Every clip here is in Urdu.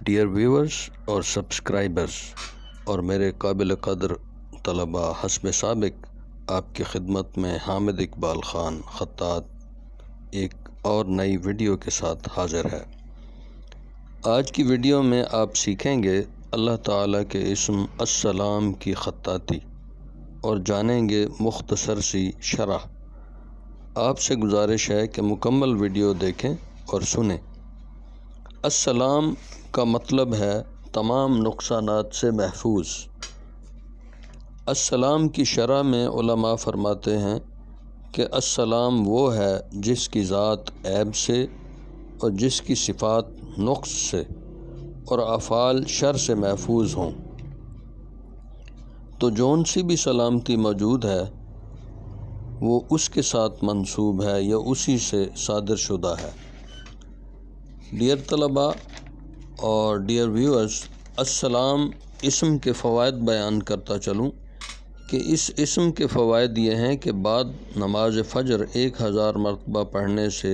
ڈیئر ویورز اور سبسکرائبرز اور میرے قابل قدر طلباء، حسب سابق آپ کی خدمت میں حامد اقبال خان خطاط ایک اور نئی ویڈیو کے ساتھ حاضر ہے۔ آج کی ویڈیو میں آپ سیکھیں گے اللہ تعالیٰ کے اسم السلام کی خطاطی اور جانیں گے مختصر سی شرح۔ آپ سے گزارش ہے کہ مکمل ویڈیو دیکھیں اور سنیں۔ السلام کا مطلب ہے تمام نقصانات سے محفوظ۔ السلام کی شرح میں علماء فرماتے ہیں کہ السلام وہ ہے جس کی ذات عیب سے اور جس کی صفات نقص سے اور افعال شر سے محفوظ ہوں، تو جون سی بھی سلامتی موجود ہے وہ اس کے ساتھ منسوب ہے یا اسی سے صادر شدہ ہے۔ ڈیئر طلباء اور ڈیئر ویورز، السلام اسم کے فوائد بیان کرتا چلوں کہ اس اسم کے فوائد یہ ہیں کہ بعد نماز فجر 1000 مرتبہ پڑھنے سے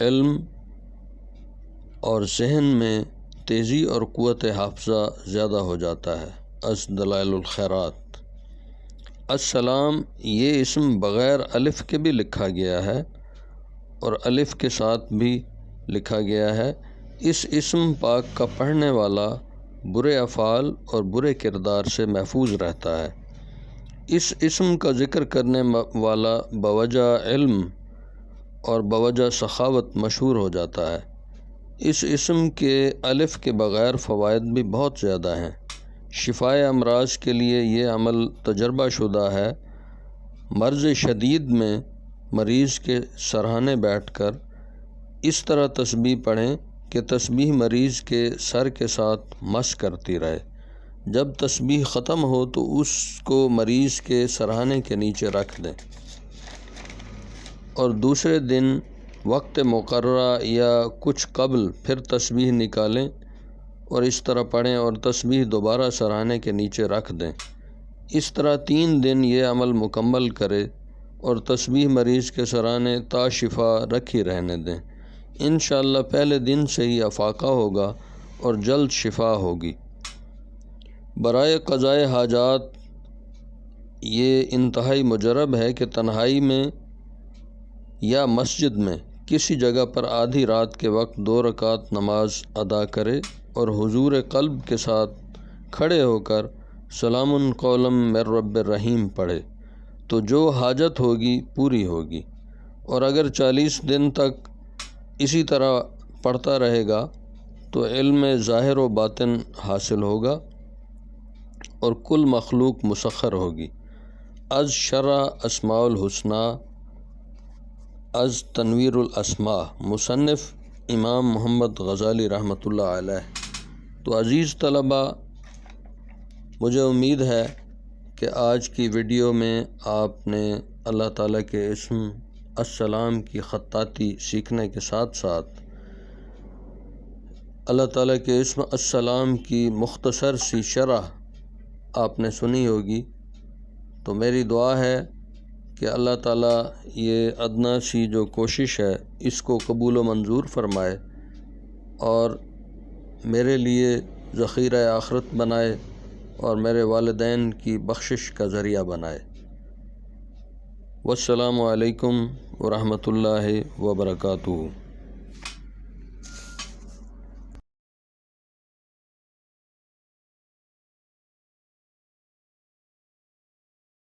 علم اور ذہن میں تیزی اور قوت حافظہ زیادہ ہو جاتا ہے۔ از دلائل الخیرات۔ السلام یہ اسم بغیر الف کے بھی لکھا گیا ہے اور الف کے ساتھ بھی لکھا گیا ہے۔ اس اسم پاک کا پڑھنے والا برے افعال اور برے کردار سے محفوظ رہتا ہے۔ اس اسم کا ذکر کرنے والا بوجہ علم اور بوجہ سخاوت مشہور ہو جاتا ہے۔ اس اسم کے الف کے بغیر فوائد بھی بہت زیادہ ہیں۔ شفائے امراض کے لیے یہ عمل تجربہ شدہ ہے۔ مرض شدید میں مریض کے سرہانے بیٹھ کر اس طرح تسبیح پڑھیں کہ تسبیح مریض کے سر کے ساتھ مس کرتی رہے۔ جب تسبیح ختم ہو تو اس کو مریض کے سرہانے کے نیچے رکھ دیں اور دوسرے دن وقت مقررہ یا کچھ قبل پھر تسبیح نکالیں اور اس طرح پڑھیں اور تسبیح دوبارہ سرہانے کے نیچے رکھ دیں۔ اس طرح 3 دن یہ عمل مکمل کرے اور تسبیح مریض کے سرہانے تا شفا رکھی رہنے دیں۔ انشاءاللہ پہلے دن سے ہی افاقہ ہوگا اور جلد شفا ہوگی۔ برائے قضائے حاجات یہ انتہائی مجرب ہے کہ تنہائی میں یا مسجد میں کسی جگہ پر آدھی رات کے وقت 2 رکعت نماز ادا کرے اور حضور قلب کے ساتھ کھڑے ہو کر سلام قولا من رب الرحیم پڑھے تو جو حاجت ہوگی پوری ہوگی، اور اگر 40 دن تک اسی طرح پڑھتا رہے گا تو علم ظاہر و باطن حاصل ہوگا اور کل مخلوق مسخر ہوگی۔ از شرح اسماء الحسنی، از تنویر الاسماء، مصنف امام محمد غزالی رحمۃ اللہ علیہ۔ تو عزیز طلباء، مجھے امید ہے کہ آج کی ویڈیو میں آپ نے اللہ تعالیٰ کے اسم السلام کی خطاطی سیکھنے کے ساتھ ساتھ اللہ تعالیٰ کے اسم السلام کی مختصر سی شرح آپ نے سنی ہوگی۔ تو میری دعا ہے کہ اللہ تعالیٰ یہ ادنیٰ سی جو کوشش ہے اس کو قبول و منظور فرمائے اور میرے لیے ذخیرہ آخرت بنائے اور میرے والدین کی بخشش کا ذریعہ بنائے۔ والسلام علیکم ورحمۃ اللہ وبرکاتہ۔